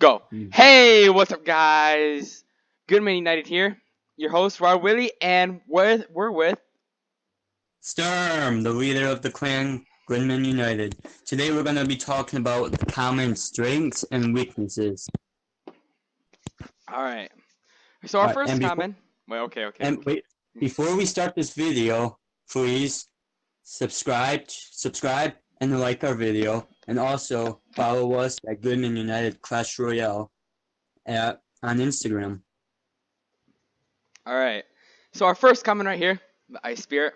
Go. Mm. Hey, what's up, guys? Goodman United here. Your host, Rod Willie, and we're with. Sturm, the leader of the clan Glenman United. Today we're going to be talking about the common strengths and weaknesses. All right. So our Uh, first and before comment. Well, okay. and wait, before we start this video, please subscribe and like our video, and also follow us at Goodman United Clash Royale on Instagram. All right. So our first comment right here, the Ice Spirit.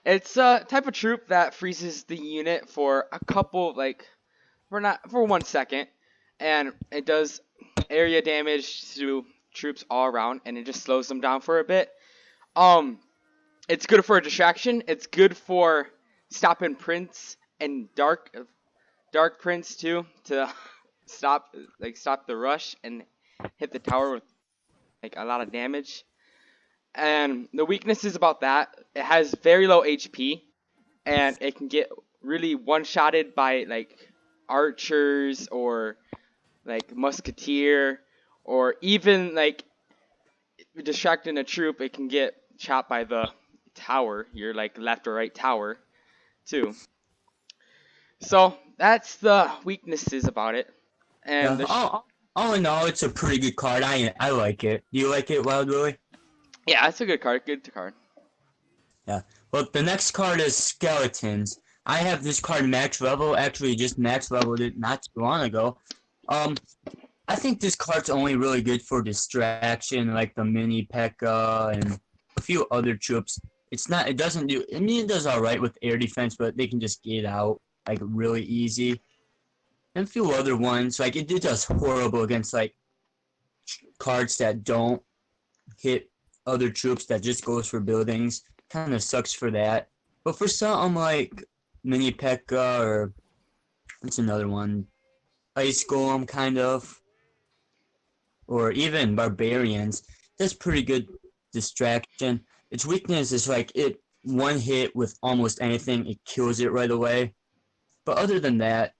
It's a type of troop that freezes the unit for a couple, for 1 second, and it does area damage to troops all around, and it just slows them down for a bit. Um, It's good for a distraction. It's good for stopping Prince and Dark Prince too to stop the rush and hit the tower with a lot of damage. And the weaknesses about that, it has very low HP and it can get really one-shotted by archers or musketeer, or even distracting a troop. It can get chopped by the tower, your left or right tower too. So that's the weaknesses about it. And Yeah, all in all, it's a pretty good card. I like it. Do you like it, Wild Willie? yeah, it's a good card. Good card. Yeah. Well, the next card is Skeletons. I have this card max level. Actually, just max leveled it not too long ago. Um, I think this card's only really good for distraction, like the mini P.E.K.K.A. and a few other troops. It's not. It doesn't do. I mean, it does all right with air defense, but they can just get out like really easy. And a few other ones, like it does horrible against like cards that don't hit other troops. That just goes for buildings. Kind of sucks for that. But for something like mini P.E.K.K.A. or what's another one? Ice Golem, kind of, or even Barbarians, that's pretty good distraction. Its weakness is like it one hit with almost anything, it kills it right away. But other than that,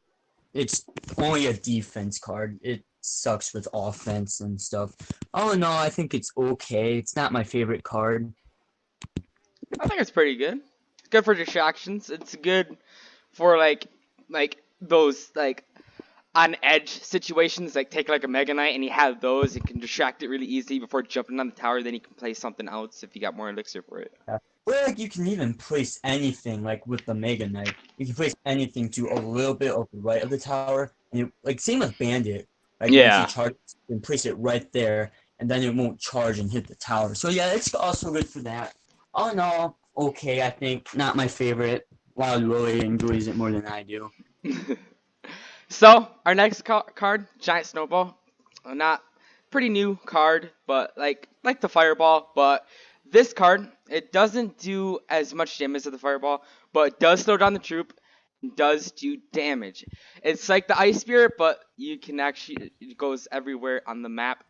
it's only a defense card. It sucks with offense and stuff. All in all, I think it's okay. It's not my favorite card. I think it's pretty good. It's good for distractions. It's good for those on edge situations. Like take a Mega Knight and you have those. You can distract it really easy before jumping on the tower. Then you can play something else if you got more elixir for it. Well, like you can even place anything, like with the Mega Knight. You can place anything to a little bit of the right of the tower, and like same with Bandit. Like when he Yeah. charges, you can place it right there, and then it won't charge and hit the tower. So yeah, it's also good for that. All in all, okay, I think. Not my favorite. Wild Willie enjoys it more than I do. So our next card, Giant Snowball, not pretty new card, but like the Fireball. But this card, it doesn't do as much damage as the Fireball, but it does slow down the troop. And does do damage. It's like the Ice Spirit, but you can actually it goes everywhere on the map,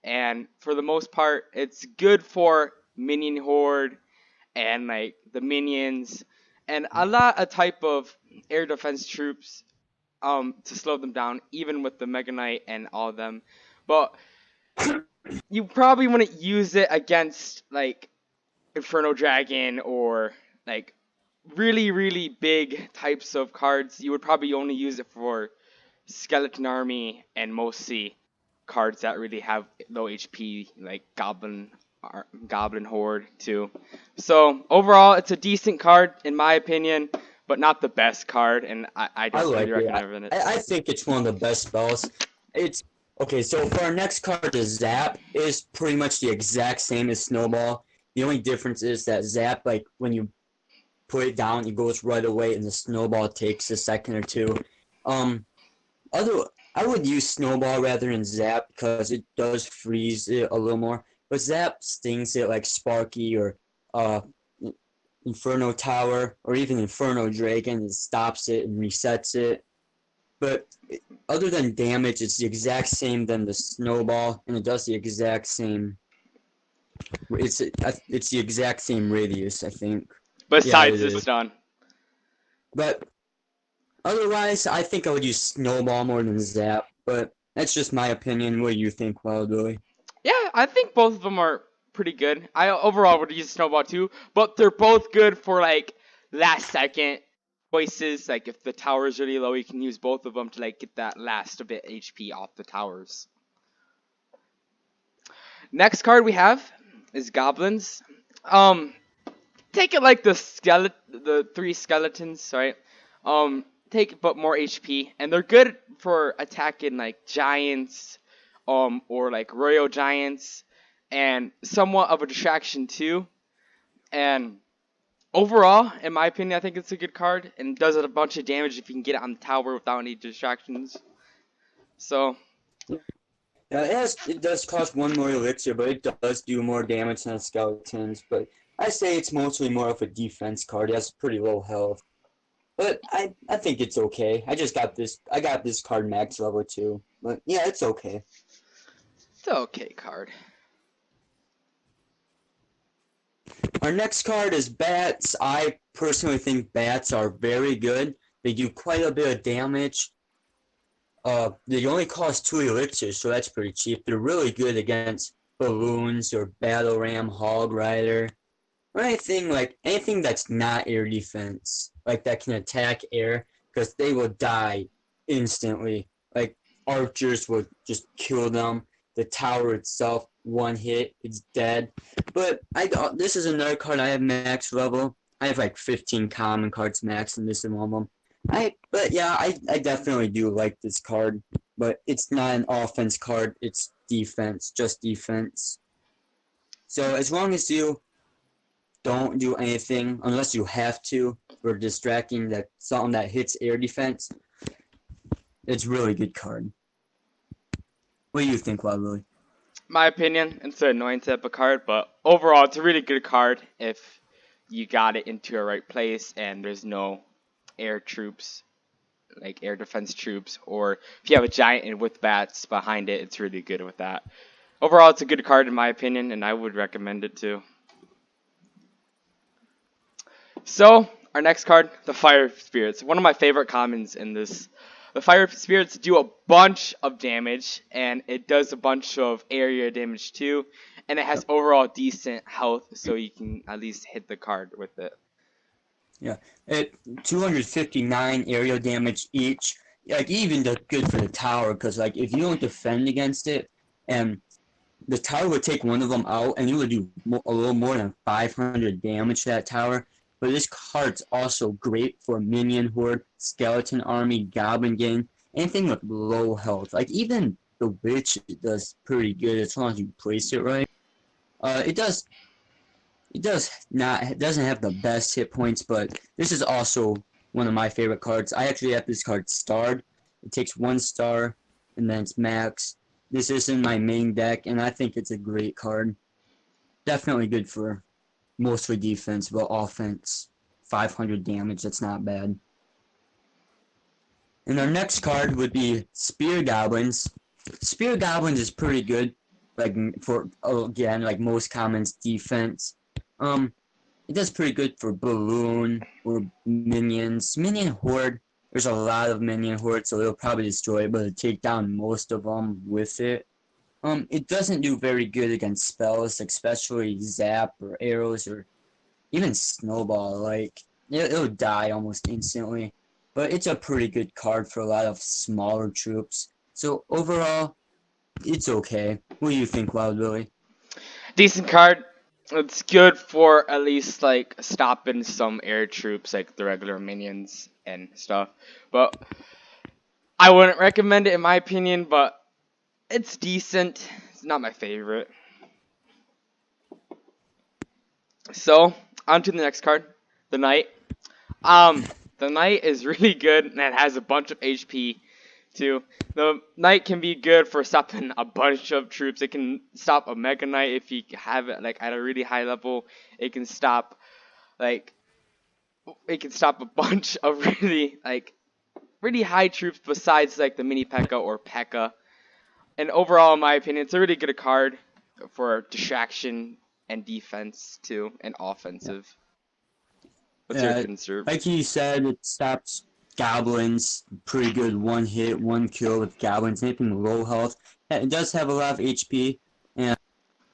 and for the most part, it's good for minion horde and the minions and a type of air defense troops to slow them down, even with the Mega Knight and all of them. But you probably wouldn't use it against Inferno Dragon or like really big types of cards. You would probably only use it for Skeleton Army and mostly cards that really have low HP, like Goblin Horde too. So overall, it's a decent card in my opinion, but not the best card, and I I don't really like it. recommend it. I think it's one of the best spells. It's okay. So for our next card, the Zap is pretty much the exact same as Snowball. The only difference is that Zap, like when you put it down, it goes right away, and the Snowball takes a second or two. Um, other I would use Snowball rather than Zap because it does freeze it a little more. But Zap stings it like Sparky or uh Inferno Tower or even Inferno Dragon. It stops it and resets it. But other than damage, it's the exact same than the Snowball, and it does the exact same. It's the exact same radius, I think. Yeah, it Besides the is. stun. But otherwise, I think I would use Snowball more than Zap. But That's just my opinion. What do you think, Wild Willie? Yeah, I think both of them are pretty good. I overall would use Snowball too, but they're both good for like last second choices. Like if the tower is really low, you can use both of them to like get that last a bit HP off the towers. Next card we have is Goblins. Um, take it like the three skeletons, right? Take but more HP, and they're good for attacking like giants, or like royal giants, and somewhat of a distraction too. And overall, in my opinion, I think it's a good card and does a bunch of damage if you can get it on the tower without any distractions. So Yeah, it does cost one more elixir, but it does do more damage than skeletons. But I say it's mostly more of a defense card. It has pretty low health. But I think it's okay. I got this card max level too. But yeah, it's okay. it's an okay card. Our next card is bats. I personally think bats are very good. They do quite a bit of damage. They only cost 2 elixirs, so that's pretty cheap. They're really good against balloons or battle ram, hog rider, or anything that's not air defense, like that can attack air, because they will die instantly. Like archers will just kill them. The tower itself, one hit, it's dead. But this is another card I have max level. I have like 15 common cards max, and this is one of them. But yeah, I definitely do like this card, but it's not an offense card. It's defense, just defense. So as long as you don't do anything unless you have to for distracting that something that hits air defense, it's a really good card. What do you think, Wild Willie? My opinion, it's an annoying type of card, but overall, it's a really good card if you got it into a right place and there's no air troops, like air defense troops, or if you have a giant and with bats behind it, it's really good with that. Overall, it's a good card in my opinion, and I would recommend it too. So, our next card, the Fire Spirits. One of my favorite commons in this. The Fire Spirits do a bunch of damage, and it does a bunch of area damage too, and it has overall decent health, so you can at least hit the card with it. Yeah, at 259 aerial damage each, like even that's good for the tower, because like if you don't defend against it, and the tower would take one of them out, and you would do a little more than 500 damage to that tower. But this card's also great for minion horde, skeleton army, goblin gang, anything with low health. Like even the witch does pretty good as long as you place it right. It does it doesn't have the best hit points, but this is also one of my favorite cards. I actually have this card starred. It takes 1 star, and then it's max. This is in my main deck, and I think it's a great card. Definitely good for mostly defense, but offense, 500 damage, that's not bad. And our next card would be Spear Goblins. Spear Goblins is pretty good, like for again, like most commons defense. It does pretty good for balloon or minions. Minion horde. There's a lot of minion horde, so it'll probably destroy it, but it'll take down most of them with it. It doesn't do very good against spells, especially zap or arrows or even snowball. Like it'll die almost instantly. But it's a pretty good card for a lot of smaller troops. So overall, it's okay. What do you think, Wild Willie? Decent card. It's good for at least like stopping some air troops, like the regular minions and stuff. But I wouldn't recommend it in my opinion, but it's decent. It's not my favorite. So, on to the next card, the Knight. The Knight is really good and it has a bunch of HP too. The Knight can be good for stopping a bunch of troops. It can stop a Mega Knight if you have it like at a really high level. It can stop like it can stop a bunch of really high troops besides like the mini P.E.K.K.A. or P.E.K.K.A. And overall, in my opinion, it's a really good card for distraction and defense too, and offensive. What's your Yeah, opinion, sir? like he said, it stops goblins, pretty good one hit, one kill with goblins, anything low health. It does have a lot of HP, and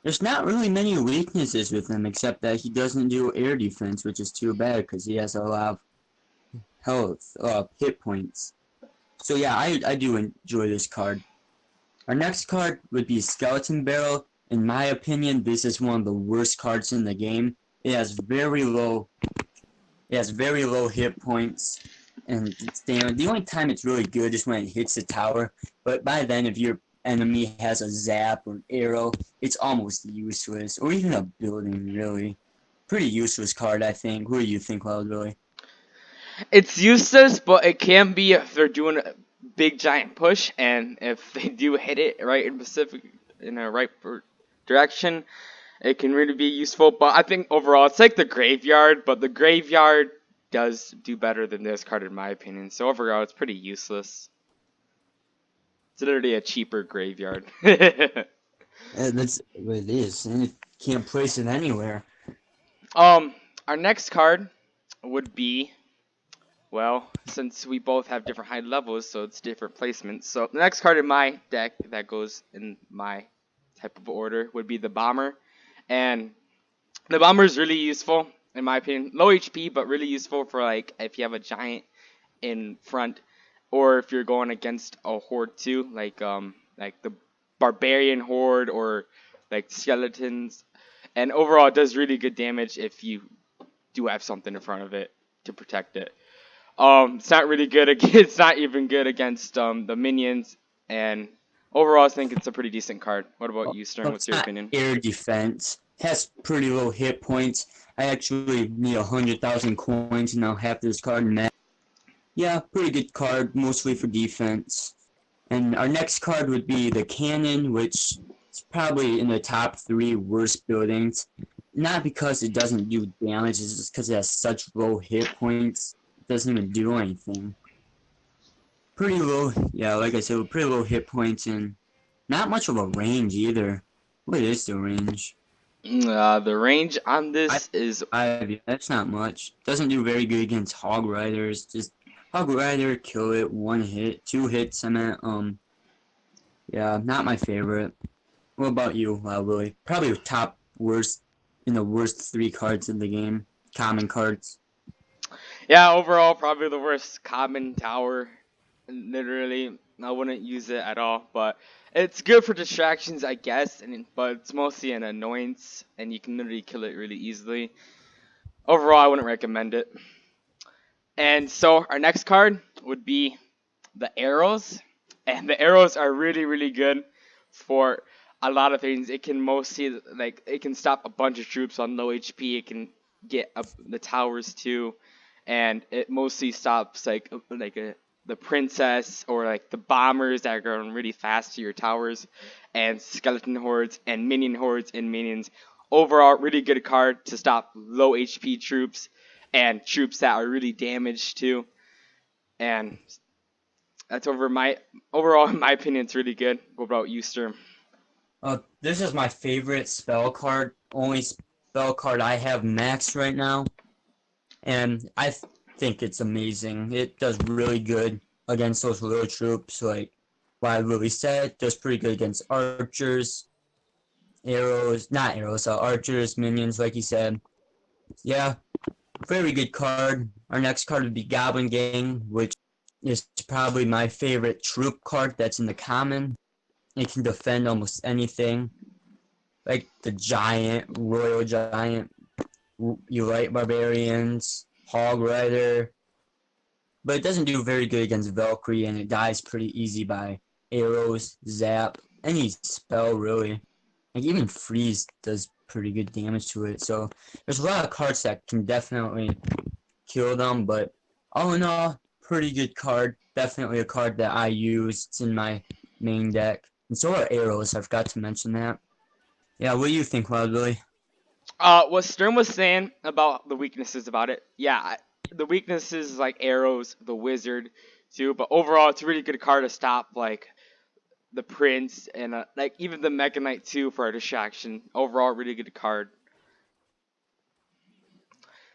there's not really many weaknesses with him except that he doesn't do air defense, which is too bad because he has a lot of health, hit points. So yeah, I do enjoy this card. Our next card would be Skeleton Barrel. In my opinion, this is one of the worst cards in the game. It has very low hit points, and its damage. The only time it's really good is when it hits the tower. But by then, if your enemy has a zap or an arrow, it's almost useless. Or even a building, really. Pretty useless card, I think. What do you think, Cloud, really? It's useless, but it can be if they're doing a big giant push, and if they do hit it right in a direction, it can really be useful. But I think overall, it's like the graveyard, but the graveyard does do better than this card in my opinion. So overall, it's pretty useless. It's literally a cheaper graveyard. That's what it is, and you can't place it anywhere. Our next card would be, well, since we both have different height levels, so it's different placements. So the next card in my deck that goes in my type of order would be the Bomber. And the Bomber is really useful, in my opinion. Low HP, but really useful for like if you have a giant in front, or if you're going against a horde too, like the Barbarian Horde or like skeletons. And overall, it does really good damage if you do have something in front of it to protect it. It's not really good. It's not even good against the minions. And overall, I think it's a pretty decent card. What about you, Stern? Well, What's it's your not opinion? air defense. Has pretty low hit points. I actually need 100,000 coins and I'll have this card in that. Yeah, pretty good card, mostly for defense. And our next card would be the Cannon, which is probably in the top 3 worst buildings. Not because it doesn't do damage, it's just because it has such low hit points. It doesn't even do anything. Pretty low, yeah, like I said, pretty low hit points and not much of a range either. What is the range? The range on I, this is that's not much. Doesn't do very good against Hog Riders. Just Hog Rider, kill it, 1 hit, 2 hits. I meant, yeah, not my favorite. What about you, Willie? Probably top worst in the worst 3 cards in the game. Common cards. yeah, overall probably the worst common tower. Literally, I wouldn't use it at all. But it's good for distractions, I guess. But it's mostly an annoyance, and you can literally kill it really easily. Overall, I wouldn't recommend it. And so our next card would be the arrows, and the arrows are really really good for a lot of things. It can mostly like it can stop a bunch of troops on low HP. It can get up the towers too, and it mostly stops the princess or like the bombers that are going really fast to your towers, and skeleton hordes and minion hordes and minions. Overall, really good card to stop low HP troops and troops that are really damaged too. And that's overall in my opinion, it's really good. What about you, Sturm? This is my favorite spell card. Only spell card I have maxed right now. And I think it's amazing. It does really good against those little troops. Like what I really said, does pretty good against archers, not arrows, archers, minions, like you said. Yeah, very good card. Our next card would be Goblin Gang, which is probably my favorite troop card that's in the common. It can defend almost anything. Like the giant, royal giant, you light barbarians, hog rider, but it doesn't do very good against Valkyrie, and it dies pretty easy by arrows, zap, any spell really. Like even freeze does pretty good damage to it. So there's a lot of cards that can definitely kill them, but all in all, pretty good card. Definitely a card that I use. It's in my main deck. And so are arrows. I forgot to mention that. Yeah, what do you think, Wild Billy? What Stern was saying about the weaknesses about it, yeah, the weaknesses like arrows, the wizard too, but overall it's a really good card to stop like the prince and like even the Mega Knight too for a distraction. Overall, really good card.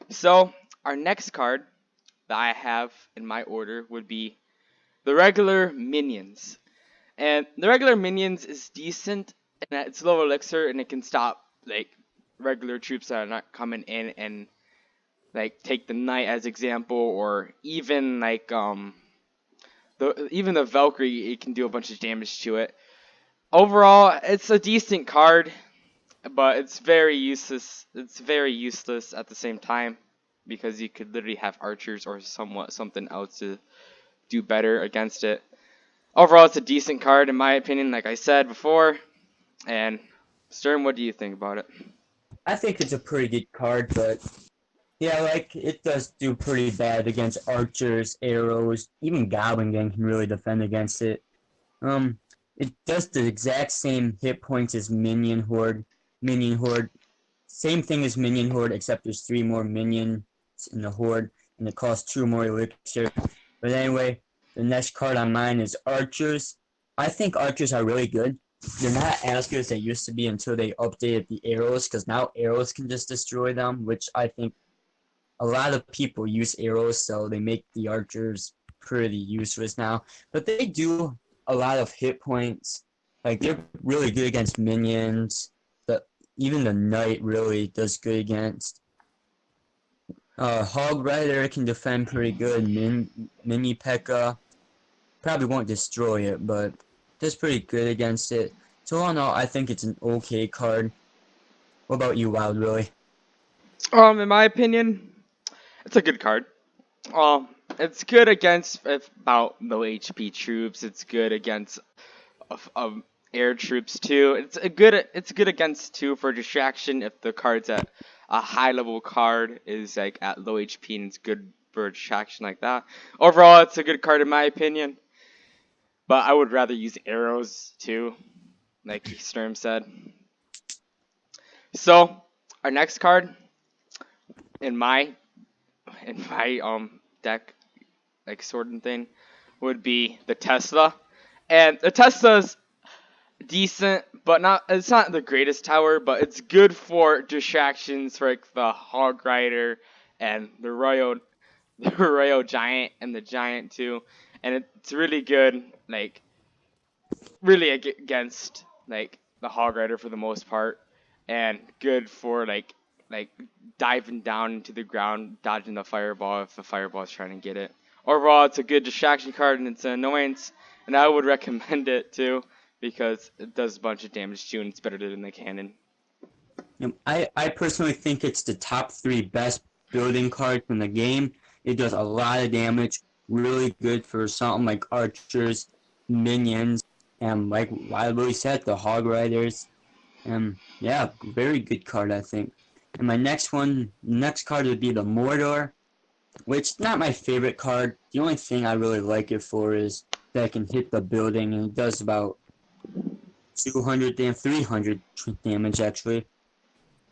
So our next card that I have in my order would be the regular minions. And the regular minions is decent, and it's low elixir, and it can stop like regular troops that are not coming in and like take the knight as example, or even like the Valkyrie, it can do a bunch of damage to it. Overall, it's a decent card, but it's very useless. It's very useless at the same time because you could literally have archers or something else to do better against it. Overall, it's a decent card in my opinion, like I said before. And Stern, what do you think about it? I think it's a pretty good card, but yeah, like it does do pretty bad against archers, arrows, even Goblin Gang can really defend against it. Um, it does the exact same hit points as Minion Horde. Minion Horde, same thing as Minion Horde, except there's 3 more minions in the Horde, and it costs 2 more elixir. But anyway, the next card on mine is Archers. I think Archers are really good. They're not as good as they used to be until they updated the arrows, because now arrows can just destroy them, which I think a lot of people use arrows, so they make the archers pretty useless now. But they do a lot of hit points. Like they're really good against minions. Even the knight really does good against. Hog Rider can defend pretty good. Mini P.E.K.K.A. probably won't destroy it, but does pretty good against it. So all in all, I think it's an okay card. What about you, Wild Willie? In my opinion, it's a good card. It's good against about low HP troops. It's good against air troops too. It's good against too for distraction if the card's at a high level card is like at low HP and it's good for distraction like that. Overall, it's a good card in my opinion. But I would rather use arrows too, like Sturm said. So our next card in my deck, like sword and thing, would be the Tesla. And the Tesla's decent, but it's not the greatest tower, but it's good for distractions for like the Hog Rider and the Royal Giant and the Giant too. And it's really good, like really against like the Hog Rider for the most part, and good for like diving down into the ground, dodging the fireball if the fireball is trying to get it. Overall, it's a good distraction card and it's an annoyance, and I would recommend it too because it does a bunch of damage too, and it's better than the cannon. I personally think it's the top 3 best building cards in the game. It does a lot of damage, really good for something like archers, minions, and like Wild Willie said, the Hog Riders. Yeah, very good card, I think. And my next card would be the Mordor, which is not my favorite card. The only thing I really like it for is that it can hit the building, and it does about 200 and 300 damage actually.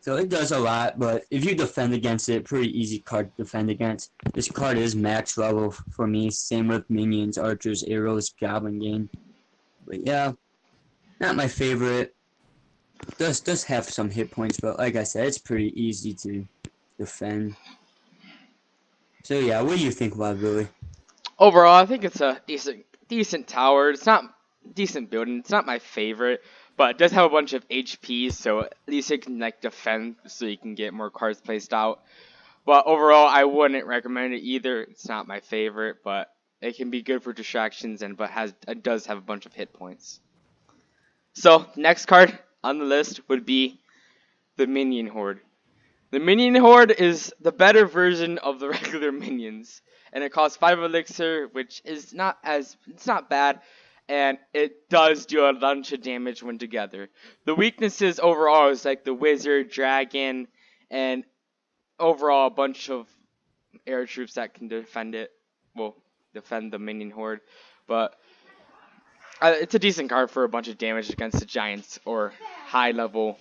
So it does a lot, but if you defend against it, pretty easy card to defend against. This card is max level for me. Same with minions, archers, arrows, Goblin Gang. But yeah, not my favorite. Does have some hit points, but like I said, it's pretty easy to defend. So yeah, what do you think about Billy? Overall, I think it's a decent tower. It's not decent building. It's not my favorite, but it does have a bunch of HP, so at least it can like defend, so you can get more cards placed out. But overall, I wouldn't recommend it either. It's not my favorite, but it can be good for distractions, and it does have a bunch of hit points. So next card on the list would be the Minion Horde. The Minion Horde is the better version of the regular minions, and it costs 5 elixir, which is it's not bad, and it does do a bunch of damage when together. The weaknesses overall is like the wizard, dragon, and overall a bunch of air troops that can defend it. Well, defend the Minion Horde, but it's a decent card for a bunch of damage against the giants or high level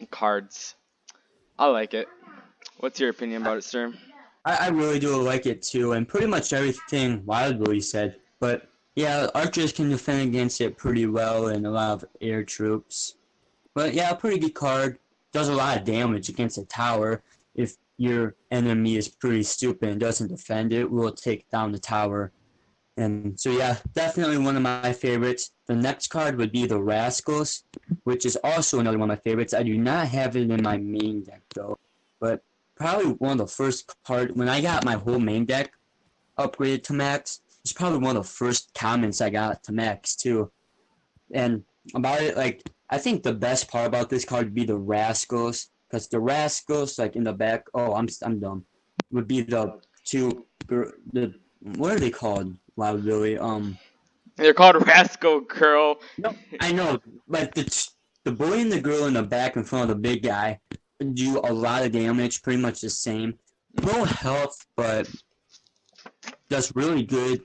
cards. I like it. What's your opinion about it, Sturm? I really do like it too, and pretty much everything Wild Willie said. But yeah, archers can defend against it pretty well, and a lot of air troops. But yeah, a pretty good card. Does a lot of damage against a tower. If your enemy is pretty stupid and doesn't defend it, will take down the tower. And so yeah, definitely one of my favorites. The next card would be the Rascals, which is also another one of my favorites. I do not have it in my main deck though, but probably one of the first card when I got my whole main deck upgraded to max. It's probably one of the first comments I got to max too. And about it, like I think the best part about this card would be the Rascals, because the Rascals, like in the back. Oh, I'm dumb. Would be the two the what are they called? Wow, really? They're called Rascal Girl. No, I know, like the boy and the girl in the back in front of the big guy do a lot of damage, pretty much the same. No health, but does really good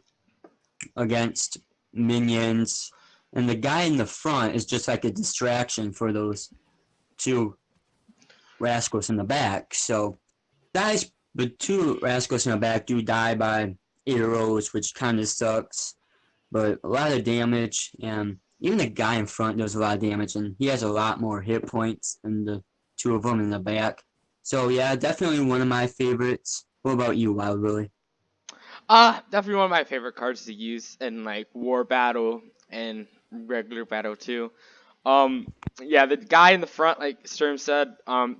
against minions. And the guy in the front is just like a distraction for those two rascals in the back. So guys, the two rascals in the back do die by arrows, which kind of sucks. But a lot of damage, and even the guy in front does a lot of damage, and he has a lot more hit points than the two of them in the back. So yeah, definitely one of my favorites. What about you, Wild Willie? Definitely one of my favorite cards to use in like war battle and regular battle too. Um, yeah, the guy in the front, like Sturm said,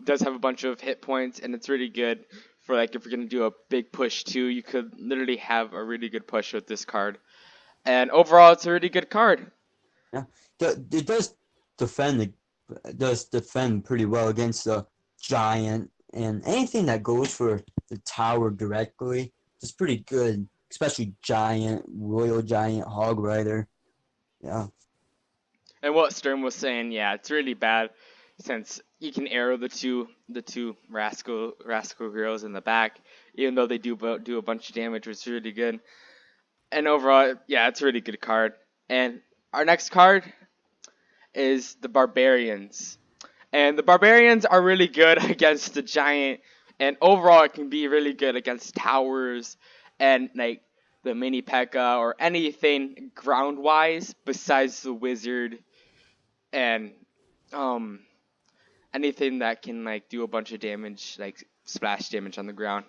does have a bunch of hit points, and it's really good for like if you're gonna do a big push too. You could literally have a really good push with this card, and overall, it's a really good card. Yeah, it defend the does defend pretty well against the giant, and anything that goes for the tower directly is pretty good, especially giant, royal giant, hog rider. Yeah, And what Sturm was saying, yeah, it's really bad since you can arrow the two rascal girls in the back, even though they do a bunch of damage, which is really good. And overall, yeah, it's a really good card. And our next card is the Barbarians. And the Barbarians are really good against the Giant. And overall, it can be really good against towers and like the mini P.E.K.K.A. or anything ground wise besides the Wizard and um anything that can like do a bunch of damage, like splash damage on the ground.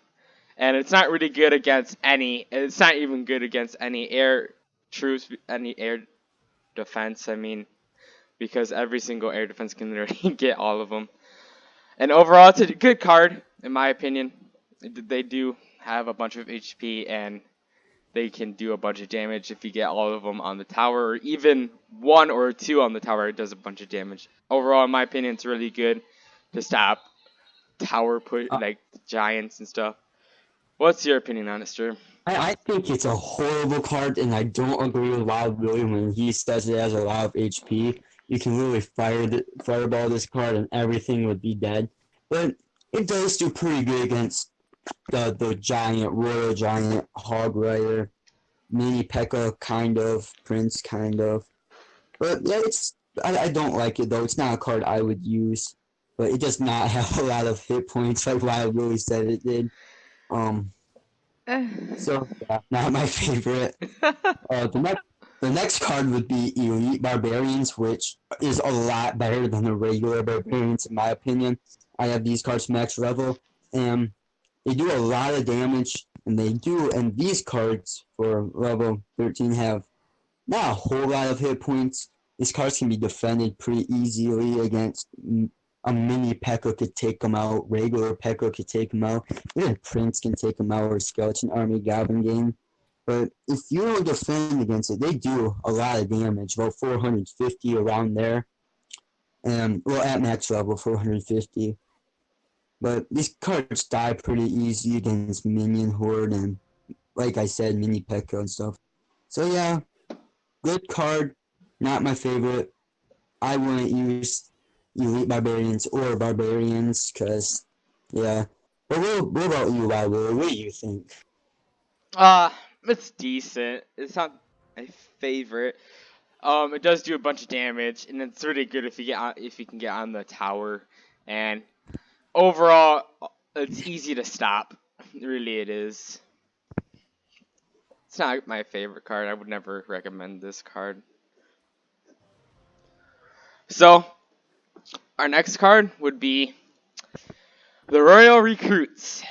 And it's not really good against any. It's not even good against any air troops, any air defense. I mean, because every single air defense can literally get all of them. And overall, it's a good card in my opinion. They do have a bunch of HP and they can do a bunch of damage if you get all of them on the tower, or even one or two on the tower. It does a bunch of damage. Overall, in my opinion, it's really good to stop tower put uh, like giants and stuff. What's your opinion on it, Ster? I think it's a horrible card, and I don't agree with Wild Willie when he says it has a lot of HP. You can really fireball this card, and everything would be dead. But it does do pretty good against the giant, royal giant, hog rider, mini P.E.K.K.A. kind of, prince kind of. But yeah, I don't like it though. It's not a card I would use, but it does not have a lot of hit points like Wild Willie said it did. Um, so yeah, not my favorite. The next card would be Elite Barbarians, which is a lot better than the regular Barbarians in my opinion. I have these cards max level, and they do a lot of damage, and these cards for level 13 have not a whole lot of hit points. These cards can be defended pretty easily against a mini P.E.K.K.A. could take them out, regular P.E.K.K.A. could take them out, even Prince can take them out, or Skeleton Army Goblin Game. But if you don't defend against it, they do a lot of damage, about 450 around there. And well, at max level, 450. But these cards die pretty easy against Minion Horde and, like I said, Mini P.E.K.K.A. and stuff. So yeah, good card, not my favorite. I wouldn't use Elite Barbarians or Barbarians, because, yeah. But what about you, Wiley? What do you think? Uh, it's decent. It's not my favorite. It does do a bunch of damage, and it's really good if you can get on the tower. And overall, it's easy to stop. Really, it is. It's not my favorite card. I would never recommend this card. So our next card would be The Royal Recruits.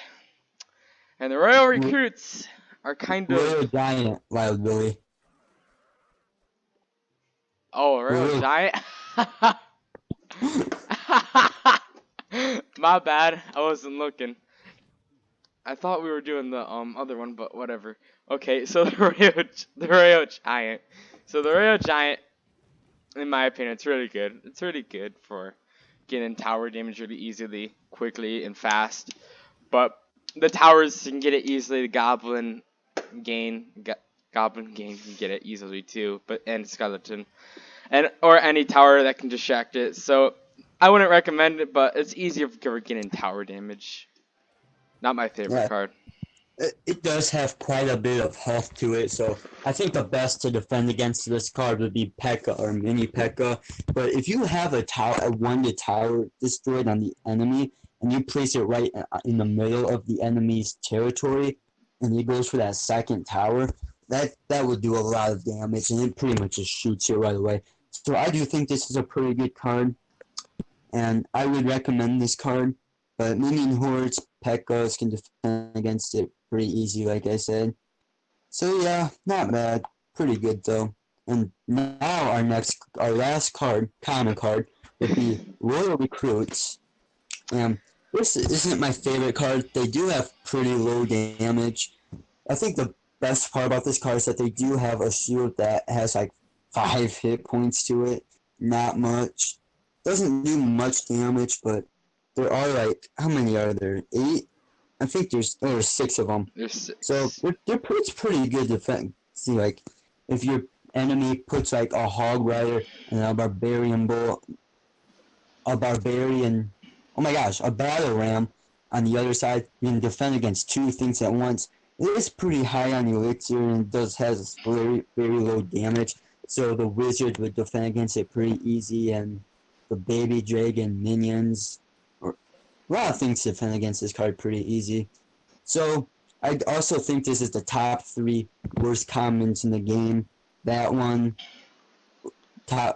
And the Royal Recruits are kind Royal of. Giant, Wild Billy. Oh, Royal Royal. Giant? My bad. I wasn't looking. I thought we were doing the other one, but whatever. Okay, so the Royal Giant. So the Royal Giant, in my opinion, it's really good. It's really good for getting tower damage really easily, quickly, and fast. But the towers can get it easily. The Goblin Gain can get it easily too. And Skeleton, and or any tower that can distract it. So I wouldn't recommend it, but it's easier for getting tower damage. Not my favorite Yeah, card. it does have quite a bit of health to it, so I think the best to defend against this card would be P.E.K.K.A. or Mini P.E.K.K.A. But if you have a tower destroyed on the enemy, and you place it right in the middle of the enemy's territory, and he goes for that second tower, that would do a lot of damage, and it pretty much just shoots you right away. So I do think this is a pretty good card, and I would recommend this card. But Minion Hordes, P.E.K.K.A.s can defend against it pretty easy, like I said. So yeah, not bad. Pretty good though. And now our last card, common card, would be Royal Recruits. This isn't my favorite card. They do have pretty low damage. I think the best part about this card is that they do have a shield that has like 5 hit points to it. Not much. Doesn't do much damage, but there are like, how many are there? 8? I think there's 6 of them. There's So it's pretty good defense. See, like, if your enemy puts like a Hog Rider and a Barbarian Bull, a Barbarian, oh my gosh, a Battle Ram on the other side, you can defend against 2 things at once. It is pretty high on elixir and has very, very low damage. So the wizard would defend against it pretty easy, and the baby dragon minions, or a lot of things defend against this card pretty easy. So I also think this is the top 3 worst comments in the game. That one,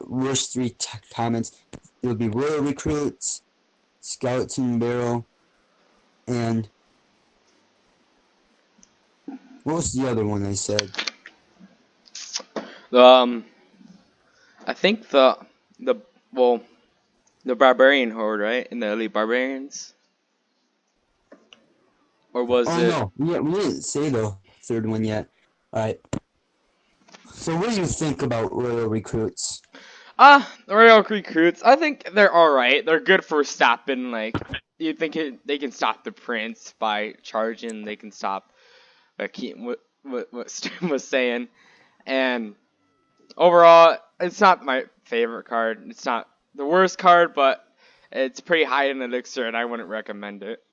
worst 3 comments. It would be Royal Recruits, Skeleton Barrel, and what was the other one I said? um, I think the well, the Barbarian Horde, right? In the Elite Barbarians, or was Oh it? no, we didn't say the third one yet. Alright. So what do you think about Royal Recruits? The Royal Recruits. I think they're all right. They're good for stopping. Like you think they can stop the Prince by charging. They can stop. What Sturm was saying, and overall, it's not my favorite card. It's not the worst card, but it's pretty high in elixir, and I wouldn't recommend it.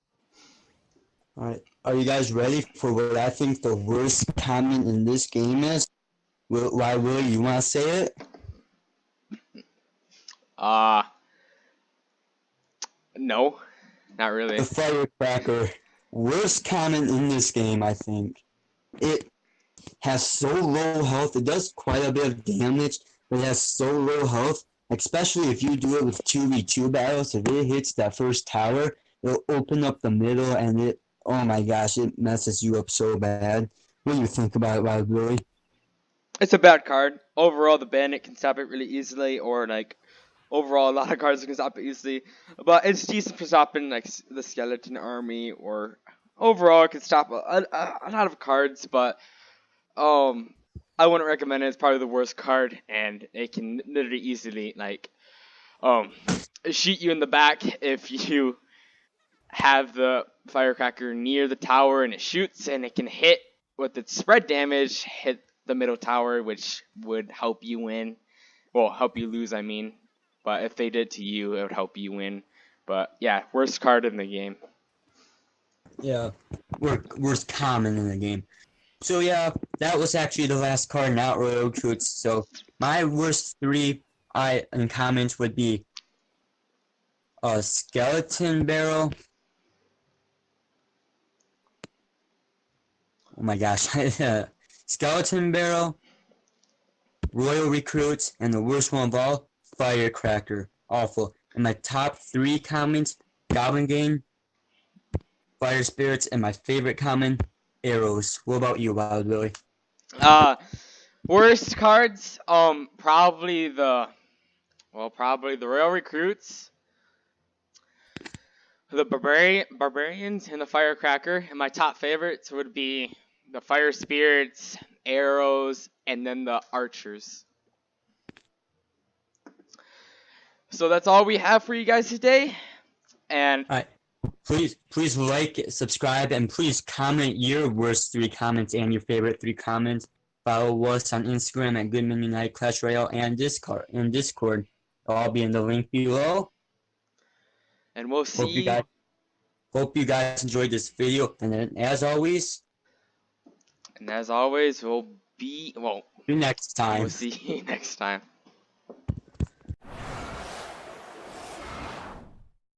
Alright. Are you guys ready for what I think the worst comment in this game is? Why, Will, you want to say it? Uh no, not really. The Firecracker. Worst comment in this game, I think. It has so low health. It does quite a bit of damage, but it has so low health. Especially if you do it with 2v2 battles. If it hits that first tower, it'll open up the middle, and oh my gosh, it messes you up so bad. What do you think about it, Wild Billy? It's a bad card. Overall, the bandit can stop it really easily, or like overall, a lot of cards can stop it easily. But it's decent for stopping like the skeleton army, or overall, it can stop a lot of cards. But um, I wouldn't recommend it. It's probably the worst card, and it can literally easily like um shoot you in the back if you have the firecracker near the tower and it shoots, and it can hit with its spread damage, hit the middle tower, which would help you win. Well, help you lose, I mean. But if they did to you, it would help you win. But yeah, worst card in the game. Yeah, worst common in the game. So yeah, that was actually the last card, not Royal Recruits. So my worst 3 in comments would be a Skeleton Barrel. Oh my gosh, Skeleton Barrel, Royal Recruits, and the worst one of all, Firecracker. Awful. And my top 3 comments, Goblin Game, fire spirits, and my favorite common, arrows. What about you, Wild Willie? Uh, Worst cards, probably the Royal Recruits, the Barbarians, and the Firecracker. And my top favorites would be the Fire Spirits, Arrows, and then the Archers. So that's all we have for you guys today. And All right. Please like, subscribe, and please comment your worst 3 comments and your favorite 3 comments. Follow us on Instagram at Goodman United Clash Royale and Discord. It'll all be in the link below. we'll see. Hope you guys enjoyed this video. And then, as always, we'll see you see you next time. next time.